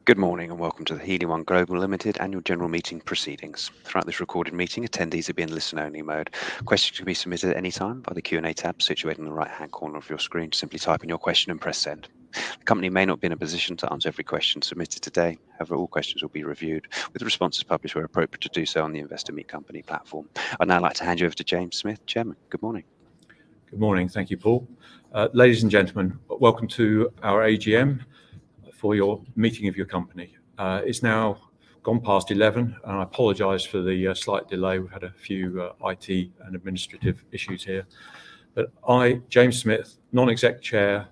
Good morning and welcome to the HELIUM Global Limited Annual General Meeting proceedings. Throughout this recorded meeting, attendees will be in listen-only mode. Questions can be submitted at any time by the Q&A tab situated in the right-hand corner of your screen. Simply type in your question and press send. The company may not be in a position to answer every question submitted today. However, all questions will be reviewed with responses published where appropriate to do so on the Investor Meet Company platform. I'd now like to hand you over to James Smith, Chairman. Good morning. Good morning. Thank you, Paul. Ladies and gentlemen, welcome to our AGM for your meeting of your company. It's now gone past 11 and I apologise for the slight delay. We've had a few IT and administrative issues here. But I, James Smith, Non-Exec Chair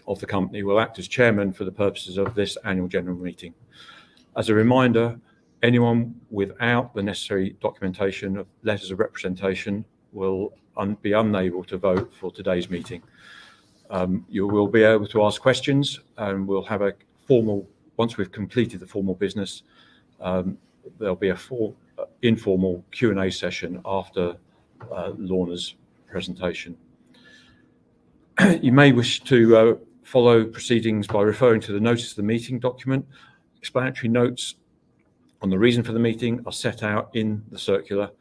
of the company, will act as Chairman for the purposes of this Annual General Meeting. As a reminder, anyone without the necessary documentation of letters of representation will be unable to vote for today's meeting. You will be able to ask questions and we'll have a formal, once we've completed the formal business, there'll be a informal Q&A session after Lorna's presentation. You may wish to follow proceedings by referring to the notice of the meeting document. Explanatory notes on the reason for the meeting are set out in the circular.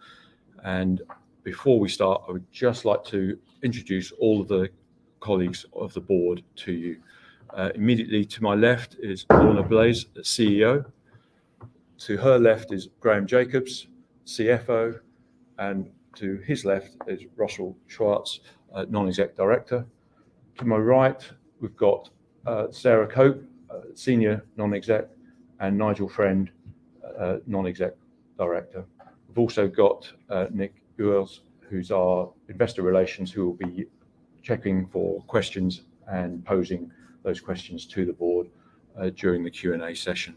And before we start, I would just like to introduce all of the colleagues of the board to you. Immediately to my left is Lorna Blaze, the CEO. To her left is Graham Jacobs, CFO, and to his left is Russell Schwartz, Non-Exec Director. To my right, we've got Sarah Cope, Senior Non-Exec, and Nigel Friend, Non-Exec Director. We've also got Nick Uels, who's our Investor Relations, who will be checking for questions and posing those questions to the board during the Q&A session.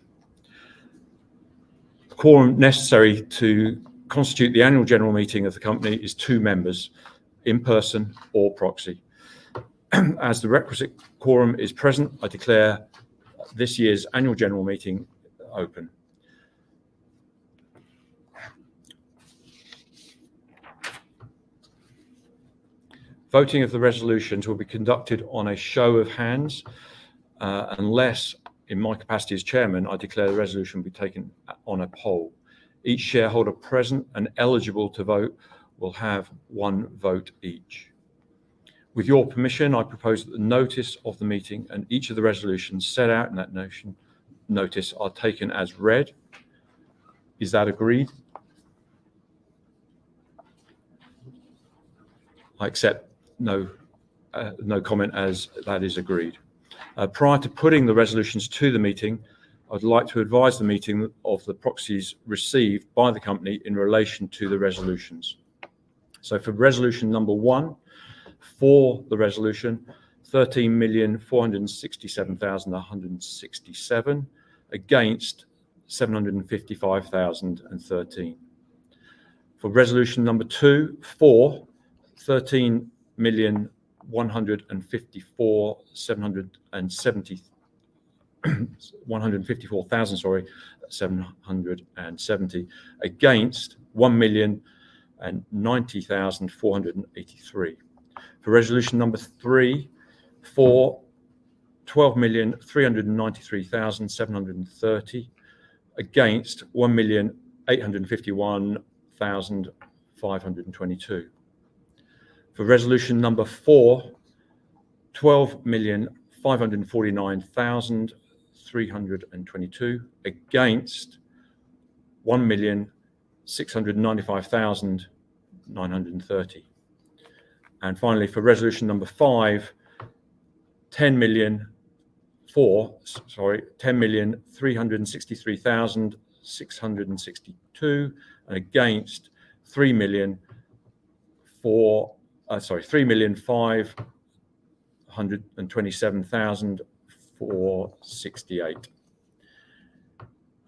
The quorum necessary to constitute the annual general meeting of the company is 2 members, in person or proxy. As the requisite quorum is present, I declare this year's annual general meeting open. Voting of the resolutions will be conducted on a show of hands, unless, in my capacity as chairman, I declare the resolution will be taken on a poll. Each shareholder present and eligible to vote will have 1 vote each. With your permission, I propose that the notice of the meeting and each of the resolutions set out in that notice are taken as read. Is that agreed? I accept no comment as that is agreed. Prior to putting the resolutions to the meeting, I'd like to advise the meeting of the proxies received by the company in relation to the resolutions. So for resolution number 1, for the resolution, 13,467,167, against 755,013. For resolution number 2, for 154,770, against 1,090,483. For resolution number 3, for 12,393,730, against 1,851,522. For resolution number 4, 12,549,322, against 1,695,930. And finally, for resolution number 5, 10,363,662, and against 3,527,468.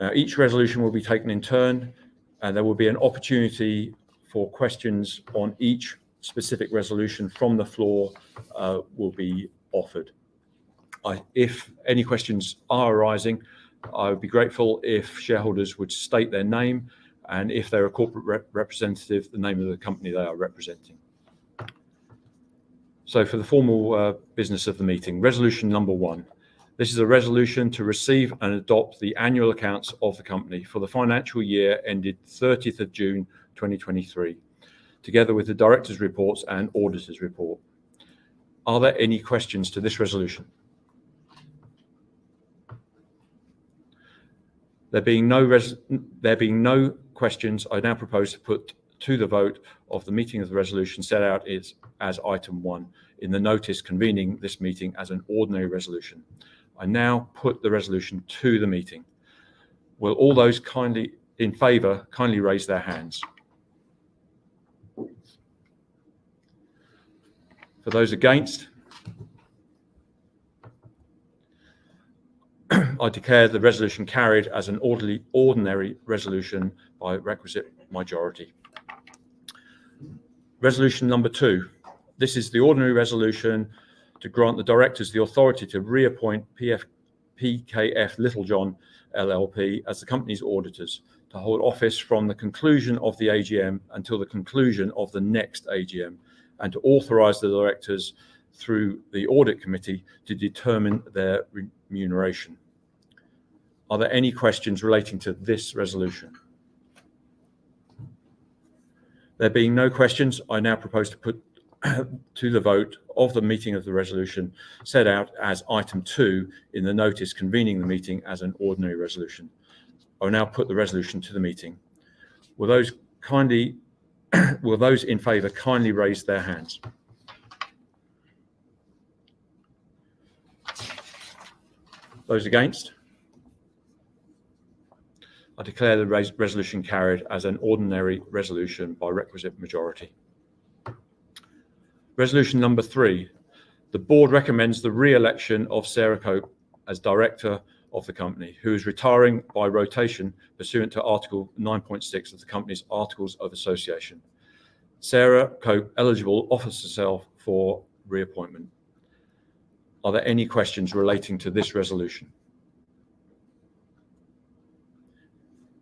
Now, each resolution will be taken in turn, and there will be an opportunity for questions on each specific resolution from the floor will be offered. If any questions are arising, I would be grateful if shareholders would state their name, and if they're a corporate representative, the name of the company they are representing. So for the formal business of the meeting, resolution number 1, This is a resolution to receive and adopt the annual accounts of the company for the financial year ended 30th of June 2023, together with the directors' reports and auditors' report. Are there any questions to this resolution? There being no questions, I now propose to put to the vote of the meeting of the resolution set out as item 1 in the notice convening this meeting as an ordinary resolution. I now put the resolution to the meeting. Will all those in favour kindly raise their hands? For those against, I declare the resolution carried as an ordinary resolution by requisite majority. Resolution number 2. This is the ordinary resolution to grant the directors the authority to reappoint PKF Littlejohn LLP as the company's auditors to hold office from the conclusion of the AGM until the conclusion of the next AGM, and to authorise the directors through the audit committee to determine their remuneration. Are there any questions relating to this resolution? There being no questions, I now propose to put to the vote of the meeting of the resolution set out as item 2 in the notice convening the meeting as an ordinary resolution. I will now put the resolution to the meeting. Will those in favour kindly raise their hands? Those against? I declare the resolution carried as an ordinary resolution by requisite majority. Resolution number 3. The board recommends the re-election of Sarah Cope as director of the company, who is retiring by rotation pursuant to Article 9.6 of the company's Articles of Association. Sarah Cope, eligible, offers herself for reappointment. Are there any questions relating to this resolution?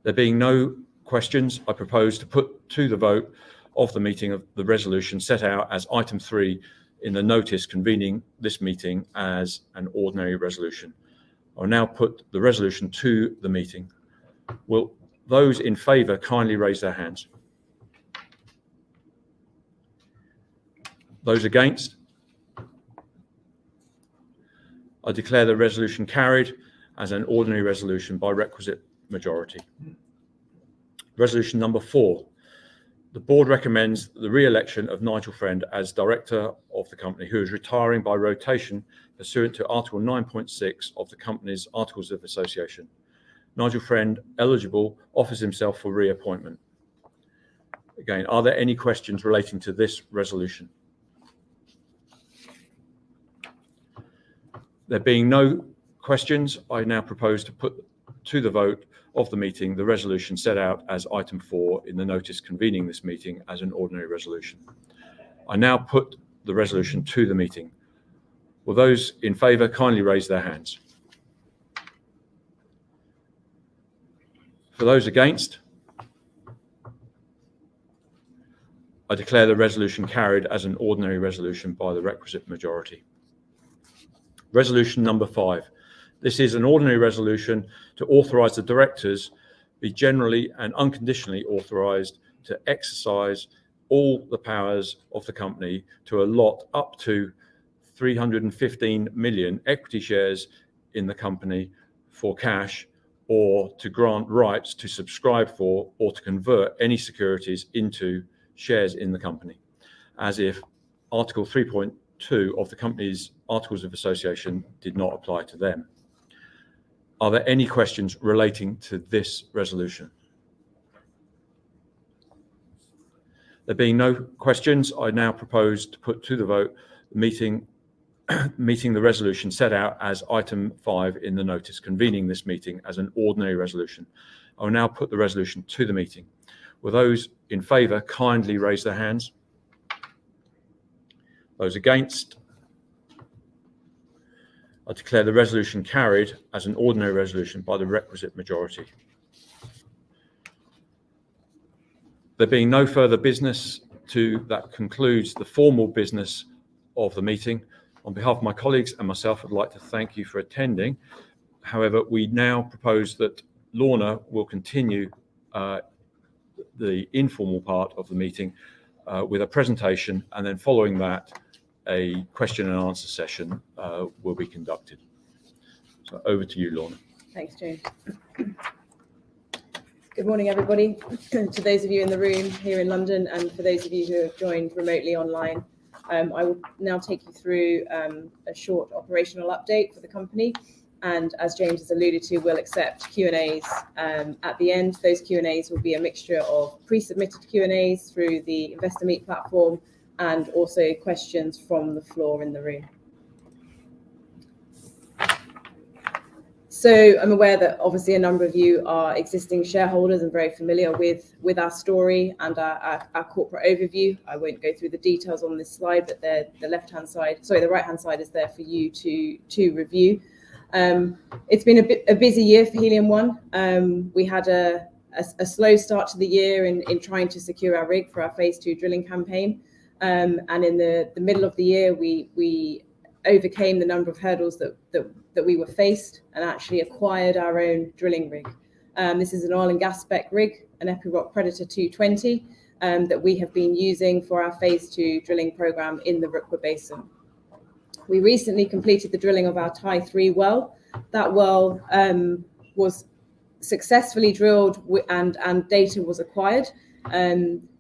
There being no questions, I propose to put to the vote of the meeting of the resolution set out as item 3 in the notice convening this meeting as an ordinary resolution. I will now put the resolution to the meeting. Will those in favour kindly raise their hands? Those against? I declare the resolution carried as an ordinary resolution by requisite majority. Resolution number 4. The board recommends the re-election of Nigel Friend as director of the company, who is retiring by rotation pursuant to Article 9.6 of the company's Articles of Association. Nigel Friend, eligible, offers himself for reappointment. Again, are there any questions relating to this resolution? There being no questions, I now propose to put to the vote of the meeting the resolution set out as item 4 in the notice convening this meeting as an ordinary resolution. I now put the resolution to the meeting. Will those in favour kindly raise their hands? For those against, I declare the resolution carried as an ordinary resolution by the requisite majority. Resolution number 5. This is an ordinary resolution to authorise the directors be generally and unconditionally authorised to exercise all the powers of the company to allot up to 315 million equity shares in the company for cash, or to grant rights to subscribe for or to convert any securities into shares in the company, as if Article 3.2 of the company's Articles of Association did not apply to them. Are there any questions relating to this resolution? There being no questions, I now propose to put to the vote meeting the resolution set out as item 5 in the notice convening this meeting as an ordinary resolution. I will now put the resolution to the meeting. Will those in favour kindly raise their hands? Those against? I declare the resolution carried as an ordinary resolution by the requisite majority. There being no further business that concludes the formal business of the meeting. On behalf of my colleagues and myself, I'd like to thank you for attending. However, we now propose that Lorna will continue the informal part of the meeting with a presentation, and then following that, a question and answer session will be conducted. So over to you, Lorna. Thanks, James. Good morning, everybody. To those of you in the room here in London, and for those of you who have joined remotely online, I will now take you through a short operational update for the company. And as James has alluded to, we'll accept Q&As at the end. Those Q&As will be a mixture of pre-submitted Q&As through the Investor Meet platform and also questions from the floor in the room. So I'm aware that obviously a number of you are existing shareholders and very familiar with our story and our corporate overview. I won't go through the details on this slide, but the right-hand side is there for you to review. It's been a busy year for Helium One. We had a slow start to the year in trying to secure our rig for our phase 2 drilling campaign. And in the middle of the year, we overcame the number of hurdles that we were faced and actually acquired our own drilling rig. This is an oil and gas spec rig, an Epiroc Predator 220, that we have been using for our phase 2 drilling program in the Rukwa Basin. We recently completed the drilling of our Tai-3 well. That well was successfully drilled and data was acquired.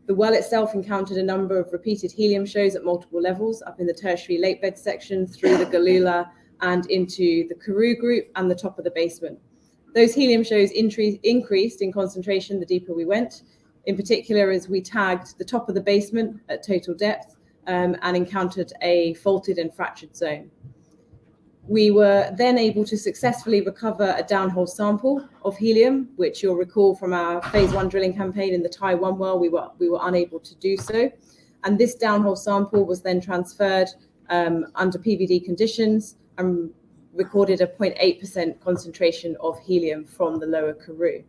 The well itself encountered a number of repeated helium shows at multiple levels, up in the tertiary lake bed section, through the Galula and into the Karoo group and the top of the basement. Those helium shows increased in concentration the deeper we went, in particular as we tagged the top of the basement at total depth and encountered a faulted and fractured zone. We were then able to successfully recover a downhole sample of helium, which you'll recall from our phase 1 drilling campaign in the Tai-1 well, we were unable to do so. And this downhole sample was then transferred under PVD conditions and recorded a 0.8% concentration of helium from the lower Karoo.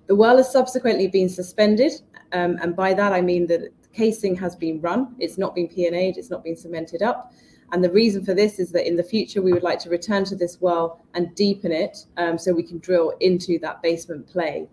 The well has subsequently been suspended, and by that I mean that the casing has been run. It's not been P&A'd, it's not been cemented up. And the reason for this is that in the future, we would like to return to this well and deepen it so we can drill into that basement play.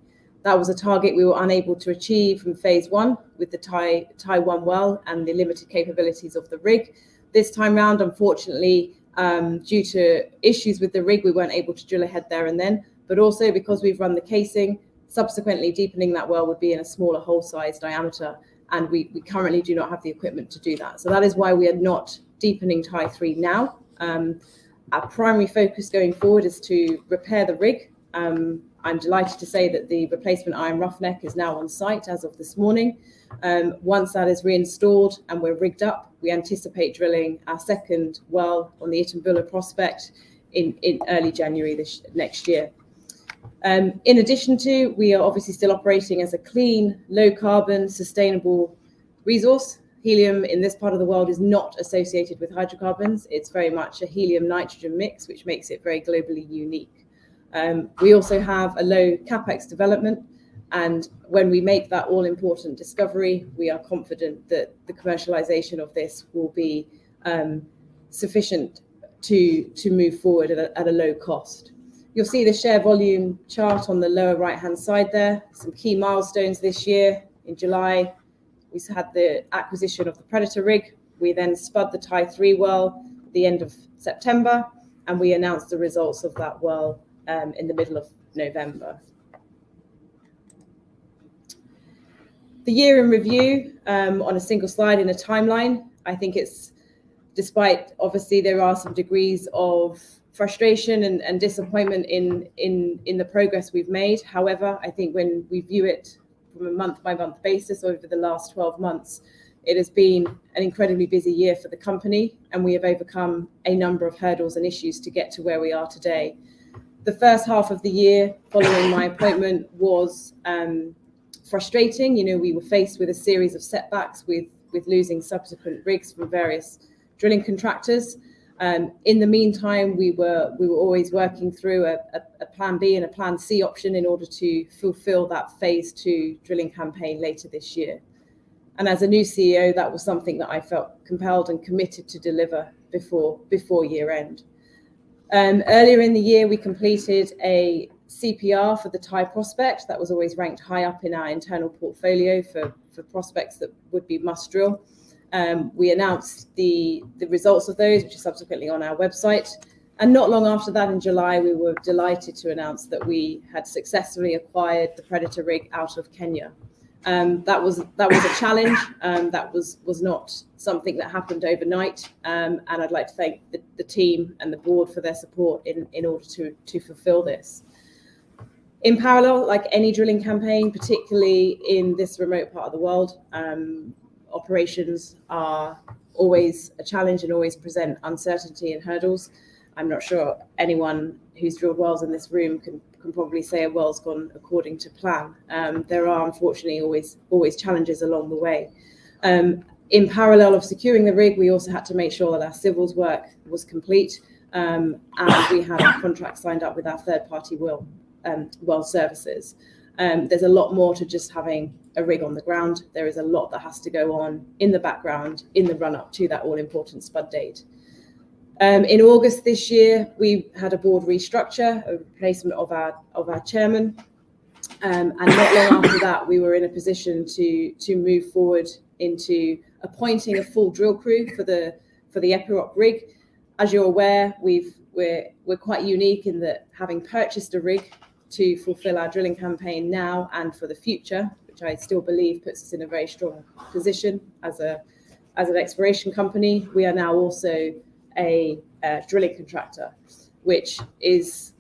That was a target we were unable to achieve from phase 1 with the Tai-1 well and the limited capabilities of the rig. This time round, unfortunately, due to issues with the rig, we weren't able to drill ahead there and then, but also because we've run the casing, subsequently deepening that well would be in a smaller hole size diameter, and we currently do not have the equipment to do that. So that is why we are not deepening Tai-3 now. Our primary focus going forward is to repair the rig. I'm delighted to say that the replacement iron roughneck is now on site as of this morning. Once that is reinstalled and we're rigged up, we anticipate drilling our second well on the Itumbula prospect in early January next year. In addition to, we are obviously still operating as a clean, low carbon, sustainable resource. Helium in this part of the world is not associated with hydrocarbons. It's very much a helium-nitrogen mix, which makes it very globally unique. We also have a low capex development, and when we make that all-important discovery, we are confident that the commercialization of this will be sufficient to move forward at a low cost. You'll see the share volume chart on the lower right-hand side there. Some key milestones this year. In July, we had the acquisition of the Predator rig. We then spud the Tai-3 well at the end of September, and we announced the results of that well in the middle of November. The year in review on a single slide in a timeline. I think it's, despite obviously there are some degrees of frustration and disappointment in the progress we've made. However, I think when we view it from a month-by-month basis over the last 12 months, it has been an incredibly busy year for the company, and we have overcome a number of hurdles and issues to get to where we are today. The first half of the year following my appointment was frustrating. You know, we were faced with a series of setbacks with losing subsequent rigs from various drilling contractors. In the meantime, we were always working through a plan B and a plan C option in order to fulfill that phase 2 drilling campaign later this year. And as a new CEO, that was something that I felt compelled and committed to deliver before year end. Earlier in the year, we completed a CPR for the Thai prospect. That was always ranked high up in our internal portfolio for prospects that would be must drill. We announced the results of those, which are subsequently on our website. And not long after that, in July, we were delighted to announce that we had successfully acquired the Predator rig out of Kenya. That was a challenge. That was not something that happened overnight. And I'd like to thank the team and the board for their support in order to fulfill this. In parallel, like any drilling campaign, particularly in this remote part of the world, operations are always a challenge and always present uncertainty and hurdles. I'm not sure anyone who's drilled wells in this room can probably say a well's gone according to plan. There are unfortunately always challenges along the way. In parallel of securing the rig, we also had to make sure that our civils work was complete, and we had a contract signed up with our third-party well services. There's a lot more to just having a rig on the ground. There is a lot that has to go on in the background in the run-up to that all-important spud date. In August this year, we had a board restructure, a replacement of our chairman, and not long after that, we were in a position to move forward into appointing a full drill crew for the Epiroc rig. As you're aware, we're quite unique in that having purchased a rig to fulfill our drilling campaign now and for the future, which I still believe puts us in a very strong position as an exploration company. We are now also a drilling contractor, which is,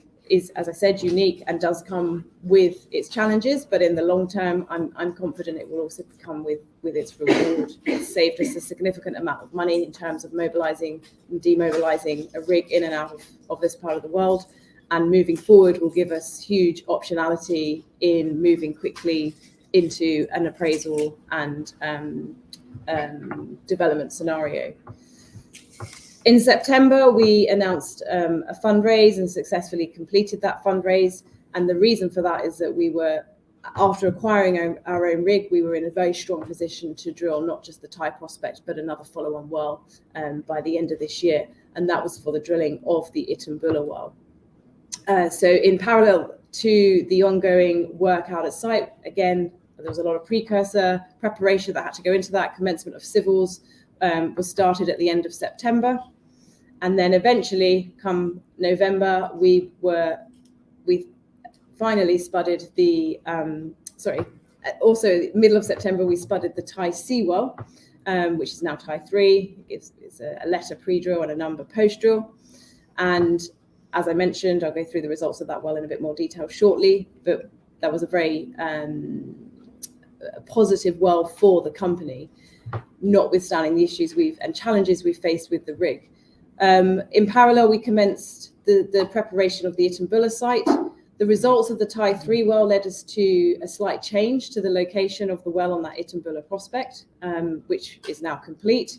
as I said, unique and does come with its challenges, but in the long term, I'm confident it will also come with its reward. It's saved us a significant amount of money in terms of mobilizing and demobilizing a rig in and out of this part of the world, and moving forward will give us huge optionality in moving quickly into an appraisal and development scenario. In September, we announced a fundraise and successfully completed that fundraise. And the reason for that is that we were, after acquiring our own rig, we were in a very strong position to drill not just the Thai prospect, but another follow-on well by the end of this year. And that was for the drilling of the Itumbula well. So in parallel to the ongoing work out at site, again, there was a lot of precursor preparation that had to go into that. Commencement of civils was started at the end of September. And then eventually, come November, we finally spudded also middle of September, we spudded the Thai C well, which is now Thai 3. It's a letter pre-drill and a number post-drill. And as I mentioned, I'll go through the results of that well in a bit more detail shortly, but that was a very positive well for the company, notwithstanding the issues and challenges we've faced with the rig. In parallel, we commenced the preparation of the Itumbula site. The results of the Thai 3 well led us to a slight change to the location of the well on that Itumbula prospect, which is now complete.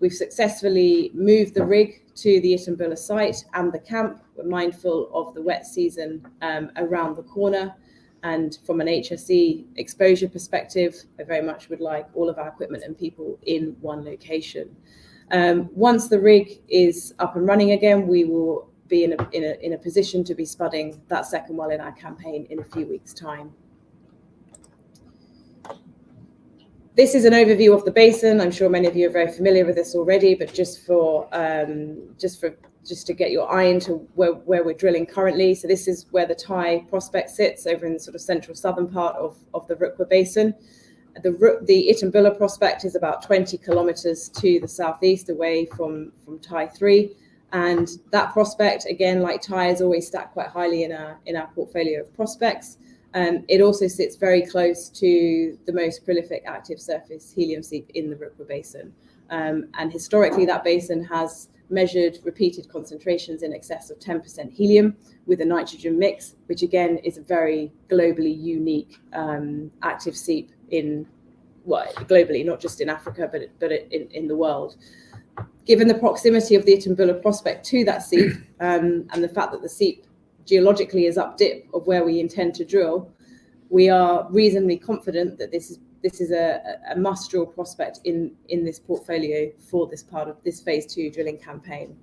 We've successfully moved the rig to the Itumbula site and the camp. We're mindful of the wet season around the corner. And from an HSE exposure perspective, I very much would like all of our equipment and people in one location. Once the rig is up and running again, we will be in a position to be spudding that second well in our campaign in a few weeks' time. This is an overview of the basin. I'm sure many of you are very familiar with this already, but just to get your eye into where we're drilling currently. So this is where the Thai prospect sits, over in the sort of central southern part of the Rukwa Basin. The Itumbula prospect is about 20 kilometers to the southeast away from Thai 3. And that prospect, again, like Thai, is always stacked quite highly in our portfolio of prospects. It also sits very close to the most prolific active surface helium seep in the Rukwa Basin. And historically, that basin has measured repeated concentrations in excess of 10% helium with a nitrogen mix, which again is a very globally unique active seep globally, not just in Africa, but in the world. Given the proximity of the Itumbula prospect to that seep and the fact that the seep geologically is up dip of where we intend to drill, we are reasonably confident that this this is a must-drill prospect in this portfolio for this part of this phase 2 drilling campaign.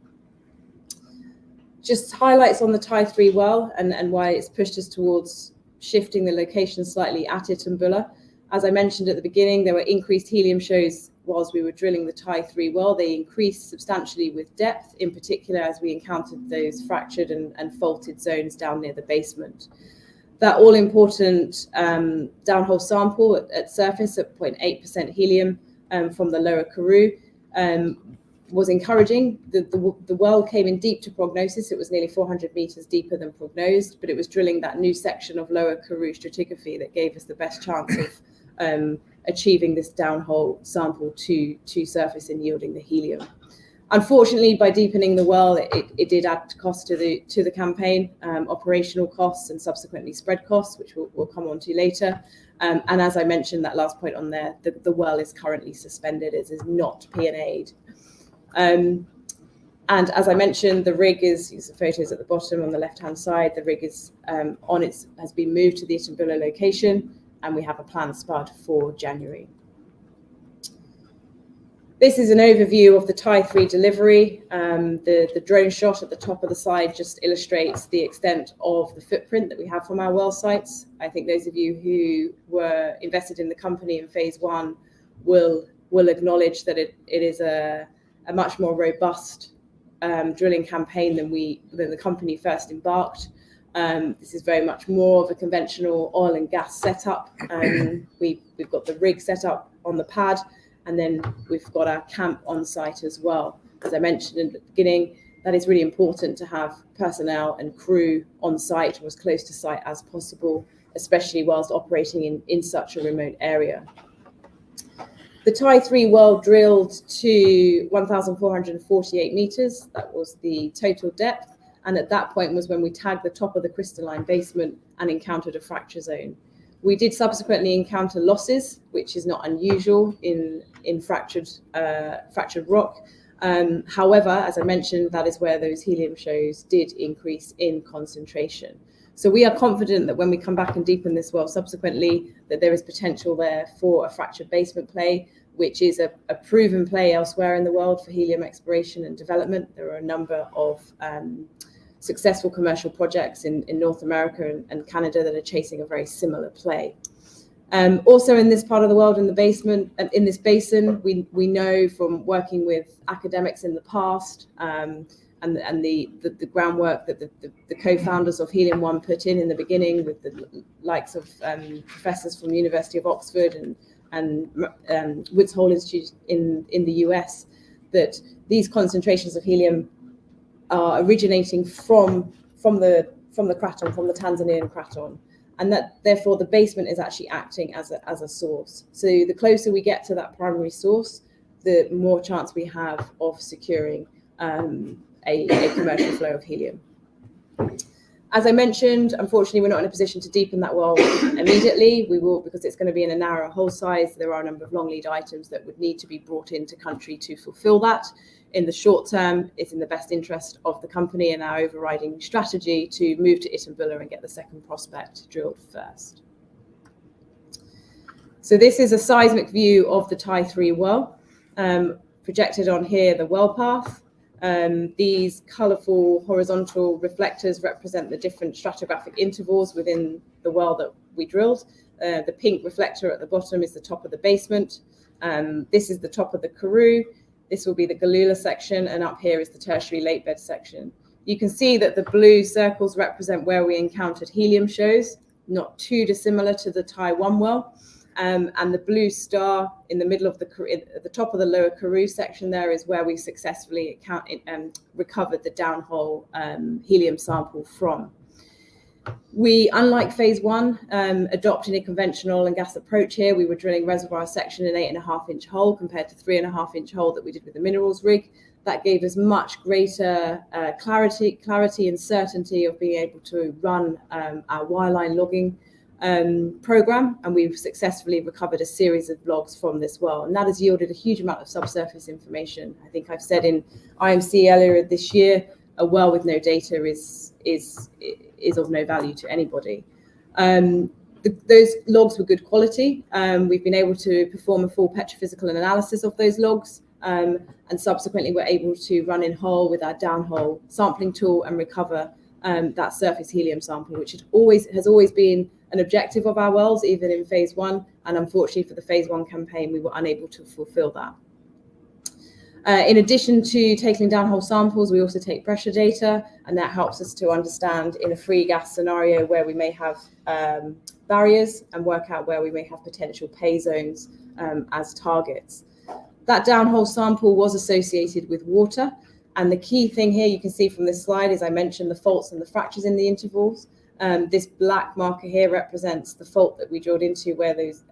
Just highlights on the Tai-3 well and why it's pushed us towards shifting the location slightly at Itumbula. As I mentioned at the beginning, there were increased helium shows whilst we were drilling the Tai-3 well. They increased substantially with depth, in particular as we encountered those fractured and faulted zones down near the basement. That all-important downhole sample at surface at 0.8% helium from the lower Karoo was encouraging. The well came in deep to prognosis. It was nearly 400 meters deeper than prognosed, but it was drilling that new section of lower Karoo stratigraphy that gave us the best chance of achieving this downhole sample to surface and yielding the helium. Unfortunately, by deepening the well, it did add cost to the campaign, operational costs and subsequently spread costs, which we'll come on to later. And as I mentioned, that last point on there, the well is currentently suspended. It is not P&A'd. And as I mentioned, the rig is the photos at the bottom on the left-hand side. The rig is has been moved to the Itumbula location, and we have a planned spud for January. This is an overview of the Tai-3 delivery. The drone shot at the top of the slide just illustrates the extent of the footprint that we have from our well sites. I think those of you who were invested in the company in phase 1 will acknowledge that it is a much more robust drilling campaign than the company first embarked. This is very much more of a conventional oil and gas setup. We've got the rig set up on the pad, and then we've got our camp on site as well. As I mentioned in the beginning, that is really important to have personnel and crew on site or as close to site as possible, especially whilst operating in such a remote area. The Tai-3 well drilled to 1,448 meters. That was the total depth. And at that point was when we tagged the top of the crystalline basement and encountered a fracture zone. We did subsequently encounter losses, which is not unusual in fractured rock. However, as I mentioned, that is where those helium shows did increase in concentration. So we are confident that when we come back and deepen this well subsequently, that there is potential there for a fractured basement play, which is a proven play elsewhere in the world for helium exploration and development. There are a number of successful commercial projects in North America and Canada that are chasing a very similar play. Also in this part of the world, in this basin, we know from working with academics in the past and the groundwork that the co-founders of Helium One put in the beginning with the likes of professors from the University of Oxford and Woods Hole Institute in the US, that these concentrations of helium are originating from the craton, from the Tanzanian craton, and that therefore the basement is actually acting as a source. So the closer we get to that primary source, the more chance we have of securing a commercial flow of helium. As I mentioned, unfortunately, we're not in a position to deepen that well immediately. We will, because it's going to be in a narrower hole size. There are a number of long lead items that would need to be brought into country to fulfill that. In the short term, it's in the best interest of the company and our overriding strategy to move to Itumbula and get the second prospect drilled first. So this is a seismic view of the Tai-3 well. Projected on here, the well path. These colourful horizontal reflectors represent the different stratigraphic intervals within the well that we drilled. The pink reflector at the bottom is the top of the basement. This is the top of the Karoo. This will be the Galula section, and up here is the tertiary lake bed section. You can see that the blue circles represent where we encountered helium shows, not too dissimilar to the Tai-1 well. And the blue star in the middle of at the top of the lower Karoo section there is where we successfully recovered the downhole helium sample from. We, unlike phase 1, adopted a conventional and gas approach here. We were drilling reservoir section in 8.5-inch hole compared to 3.5-inch hole that we did with the minerals rig. That gave us much greater clarity and certainty of being able to run our wireline logging program, and we've successfully recovered a series of logs from this well, and that has yielded a huge amount of subsurface information. I think I've said in IMC earlier this year, a well with no data is of no value to anybody. Those logs were good quality. We've been able to perform a full petrophysical analysis of those logs, and subsequently we're able to run in hole with our downhole sampling tool and recover that surface helium sample, which has always been an objective of our wells, even in phase 1. And unfortunately for the phase 1 campaign, we were unable to fulfill that. In addition to taking downhole samples, we also take pressure data, and that helps us to understand in a free gas scenario where we may have barriers and work out where we may have potential pay zones as targets. That downhole sample was associated with water, and the key thing here you can see from this slide is I mentioned the faults and the fractures in the intervals. This black marker here represents the fault that we drilled into where those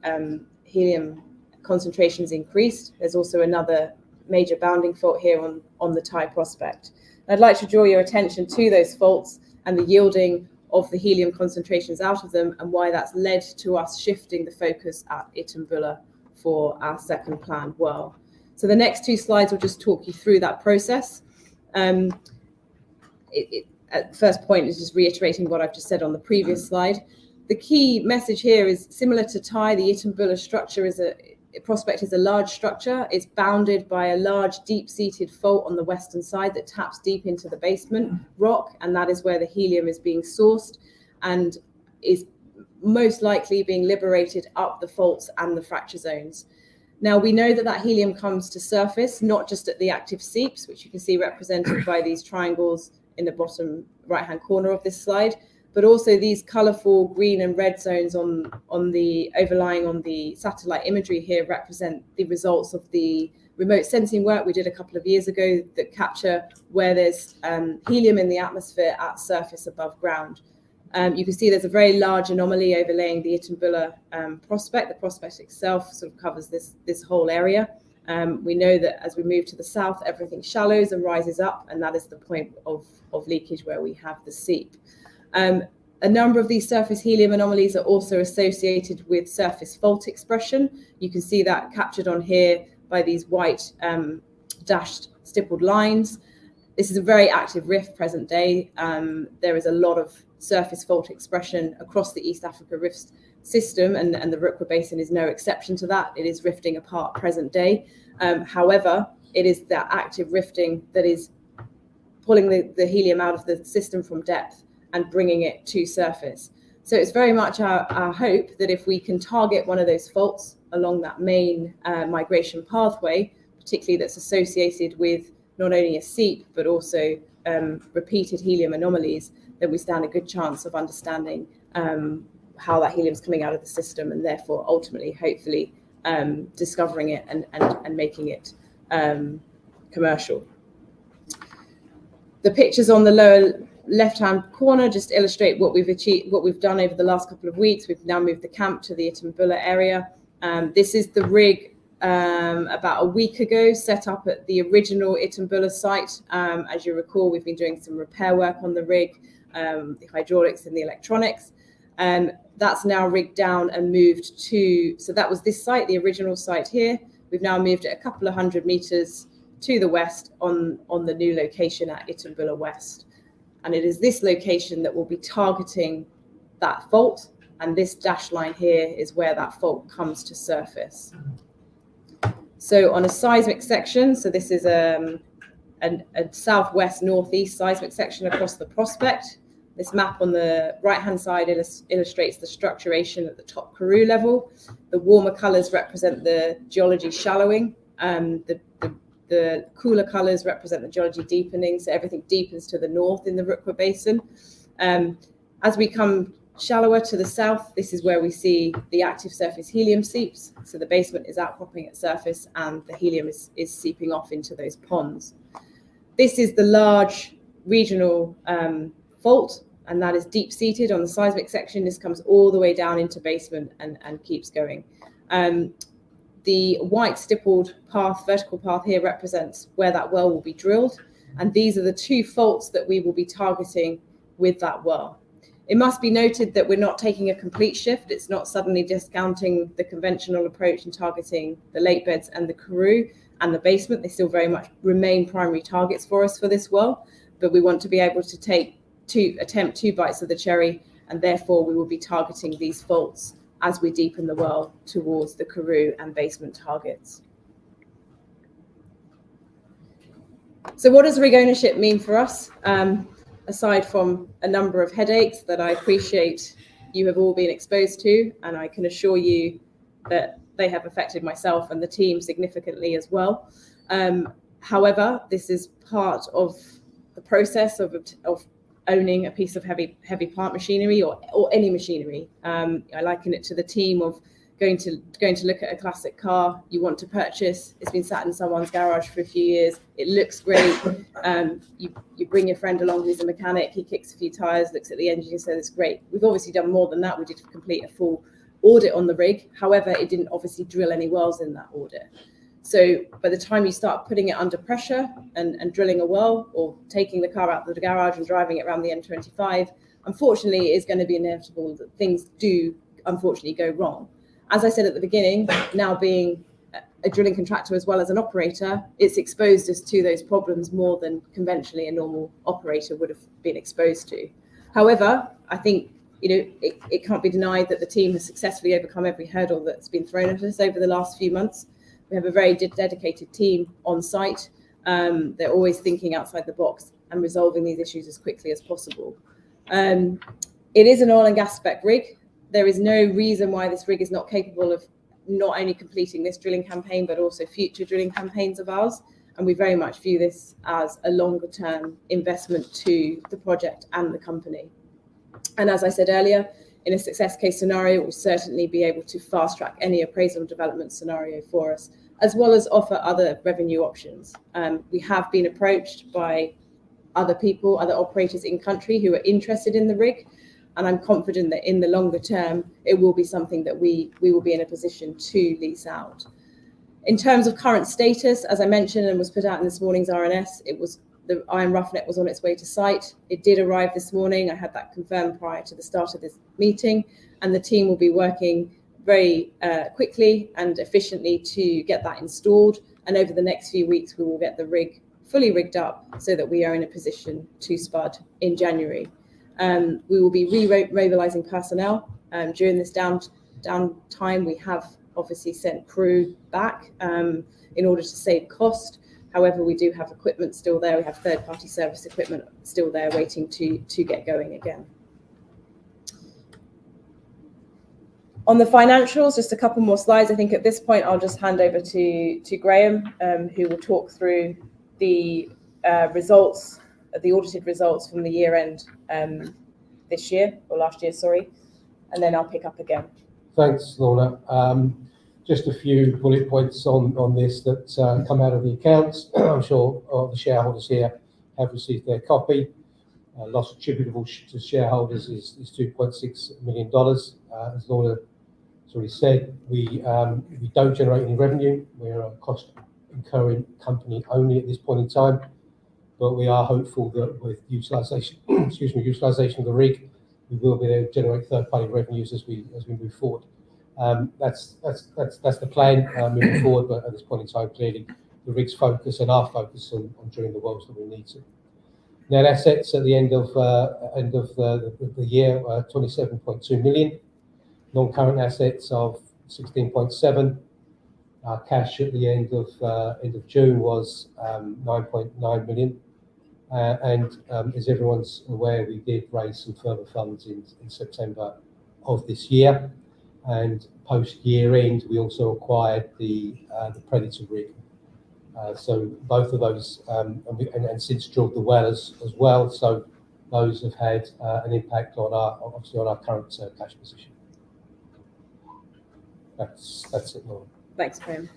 helium concentrations increased. There's also another major bounding fault here on the Thai prospect. I'd like to draw your attention to those faults and the yielding of the helium concentrations out of them, and why that's led to us shifting the focus at Itumbula for our second planned well. So the next 2 slides will just talk you through that process. At first point is just reiterating what I've just said on the previous slide. The key message here is similar to Thai. The Itumbula structure prospect is a large structure. It's bounded by a large deep-seated fault on the western side that taps deep into the basement rock, and that is where the helium is being sourced and is most likely being liberated up the faults and the fracture zones. Now, we know that helium comes to surface, not just at the active seeps, which you can see represented by these triangles in the bottom right-hand corner of this slide, but also these colourful green and red zones on the overlying on the satellite imagery here represent the results of the remote sensing work we did a couple of years ago that capture where there's helium in the atmosphere at surface above ground. You can see there's a very large anomaly overlaying the Itumbula prospect. The prospect itself sort of covers this whole area. We know that as we move to the south, everything shallows and rises up, and that is the point of leakage where we have the seep. A number of these surface helium anomalies are also associated with surface fault expression. You can see that captured on here by these white dashed stippled lines. This is a very active rift present day. There is a lot of surface fault expression across the East Africa rift system, and the Rukwa Basin is no exception to that. It is rifting apart present day. However, it is that active rifting that is pulling the helium out of the system from depth and bringing it to surface. So it's very much our hope that if we can target one of those faults along that main migration pathway, particularly that's associated with not only a seep, but also repeated helium anomalies, then we stand a good chance of understanding how that helium is coming out of the system, and therefore ultimately, hopefully, discovering it and making it commercial. The pictures on the lower left-hand corner just illustrate what we've achieved, what we've done over the last couple of weeks. We've now moved the camp to the Itumbula area. This is the rig about a week ago, set up at the original Itumbula site. As you recall, we've been doing some repair work on the rig, the hydraulics and the electronics. That's now rigged down and moved to, so that was this site, the original site here. We've now moved it a couple of 100 meters to the west on the new location at Itumbula West. And it is this location that will be targeting that fault. And this dashed line here is where that fault comes to surface. So on a seismic section, so this is a southwest northeast seismic section across the prospect. This map on the right-hand side illustrates the structuration at the top Karoo level. The warmer colors represent the geology shallowing. The cooler colors represent the geology deepening. So everything deepens to the north in the Rukwa Basin. As we come shallower to the south, this is where we see the active surface helium seeps. So the basement is outcropping at surface and the helium is seeping off into those ponds. This is the large regional fault, and that is deep-seated on the seismic section. This comes all the way down into basement and keeps going. The white stippled path, vertical path here represents where that well will be drilled. And these are the two faults that we will be targeting with that well. It must be noted that we're not taking a complete shift. It's not suddenly discounting the conventional approach and targeting the lake beds and the Karoo and the basement. They still very much remain primary targets for us for this well, but we want to be able to attempt two bites of the cherry and therefore we will be targeting these faults as we deepen the well towards the Karoo and basement targets. So what does rig ownership mean for us? Aside from a number of headaches that I appreciate you have all been exposed to, and I can assure you that they have affected myself and the team significantly as well. However, this is part of the process of owning a piece of heavy plant machinery or any machinery. I liken it to the team of going to look at a classic car you want to purchase. It's been sat in someone's garage for a few years. It looks great. You bring your friend along who's a mechanic. He kicks a few tires, looks at the engine, and says it's great. We've obviously done more than that. We did complete a full audit on the rig. However, it didn't obviously drill any wells in that audit. So by the time you start putting it under pressure and drilling a well, or taking the car out of the garage and driving it around the M25, unfortunately, it is going to be inevitable that things do unfortunately go wrong. As I said at the beginning, now being a drilling contractor as well as an operator, it's exposed us to those problems more than conventionally a normal operator would have been exposed to. However, I think it can't be denied that the team has successfully overcome every hurdle that's been thrown at us over the last few months. We have a very dedicated team on site. They're always thinking outside the box and resolving these issues as quickly as possible. It is an oil and gas spec rig. There is no reason why this rig is not capable of not only completing this drilling campaign, but also future drilling campaigns of ours. And we very much view this as a longer term investment to the project and the company. And as I said earlier, in a success case scenario, we'll certainly be able to fast track any appraisal and development scenario for us, as well as offer other revenue options. We have been approached by other people, other operators in country who are interested in the rig. And I'm confident that in the longer term, it will be something that we will be in a position to lease out. In terms of current status, as I mentioned and was put out in this morning's RNS, the Iron Roughneck was on its way to site. It did arrive this morning. I had that confirmed prior to the start of this meeting, and the team will be working very quickly and efficiently to get that installed. And over the next few weeks, we will get the rig fully rigged up so that we are in a position to spud in January. We will be re-mobilising personnel. During this downtime, we have obviously sent crew back in order to save cost. However, we do have equipment still there. We have third-party service equipment still there waiting to get going again. On the financials, just a couple more slides. I think at this point, I'll just hand over to Graham, who will talk through the results, the audited results from the year end this year, or last year, sorry, and then I'll pick up again. Thanks, Lorna. Just a few bullet points on this that come out of the accounts. I'm sure all the shareholders here have received their copy. Loss attributable to shareholders is $2.6 million. As Lorna has already said, we don't generate any revenue. We're a cost incurring company only at this point in time, but we are hopeful that with utilisation of the rig, we will be able to generate third-party revenues as we move forward. That's the plan moving forward, but at this point in time, clearly the rig's focus and our focus on drilling the wells that we need to. Net assets at the end of the year are 27.2 million. Non-current assets of 16.7. Our cash at the end of June was 9.9 million. And as everyone's aware, we did raise some further funds in September of this year. And post year end, we also acquired the Predator rig. So both of those, and since drilled the well as well. So those have had an impact on our current cash position. That's it, Laura. Thanks, Graham.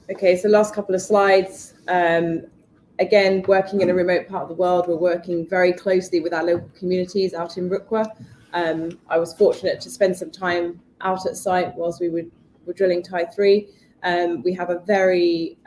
Okay, so last couple of slides. Again, working in a remote part of the world, we're working very closely with our local communities out in Rukwa. I was fortunate to spend some time out at site whilst we were drilling Tai 3. We have a very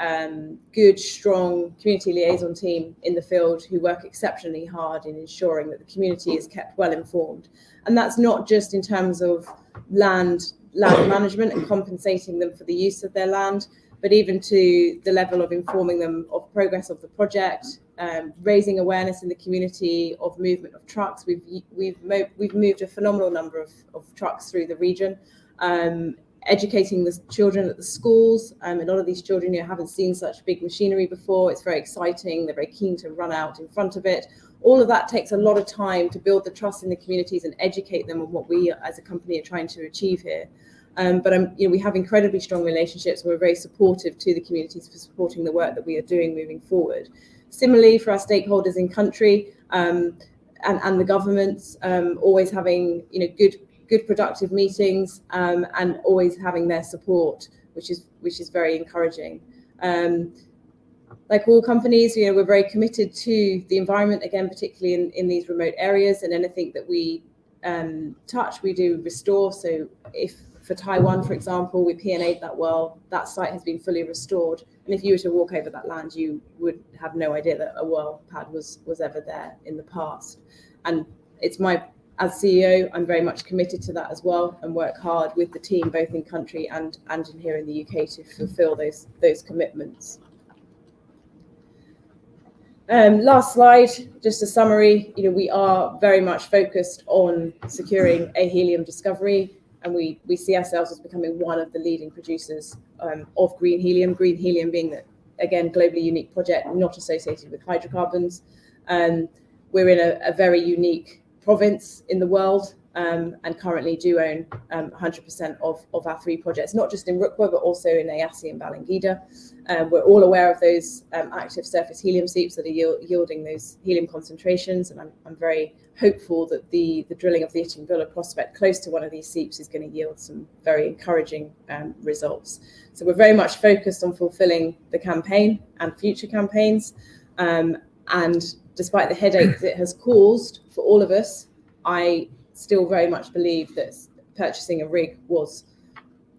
good, strong community liaison team in the field who work exceptionally hard in ensuring that the community is kept well informed. And that's not just in terms of land management and compensating them for the use of their land, but but even to the level of informing them of progress of the project, raising awareness in the community of movement of trucks. We've moved a phenomenal number of trucks through the region, educating the children at the schools. A lot of these children haven't seen such big machinery before. It's very exciting. They're very keen to run out in front of it. All of that takes a lot of time to build the trust in the communities and educate them on what we as a company are trying to achieve here. But we have incredibly strong relationships. We're very supportive to the communities for supporting the work that we are doing moving forward. Similarly, for our stakeholders in country and the governments, always having good productive meetings and always having their support, which is very encouraging. Like all companies, we're very committed to the environment, again, particularly in these remote areas, and anything that we touch, we do restore. So if for Taiwan, for example, we P&A'd that well, that site has been fully restored. And if you were to walk over that land, you would have no idea that a well pad was ever there in the past. And it's as CEO, I'm very much committed to that as well, and work hard with the team, both in country and in here in the UK, to fulfil those commitments. Last slide, just a summary. We are very much focused on securing a helium discovery, and we see ourselves as becoming one of the leading producers of green helium. Green helium being that, again, globally unique project, not associated with hydrocarbons. We're in a very unique province in the world, and currently do own 100% of our 3 projects, not just in Rukwa, but also in Ayasi and Balangida. We're all aware of those active surface helium seeps that are yielding those helium concentrations, and I'm very hopeful that the drilling of the Itumbula prospect close to one of these seeps is going to yield some very encouraging results. So we're very much focused on fulfilling the campaign and future campaigns, and despite the headaches it has caused for all of us, I still very much believe that purchasing a rig was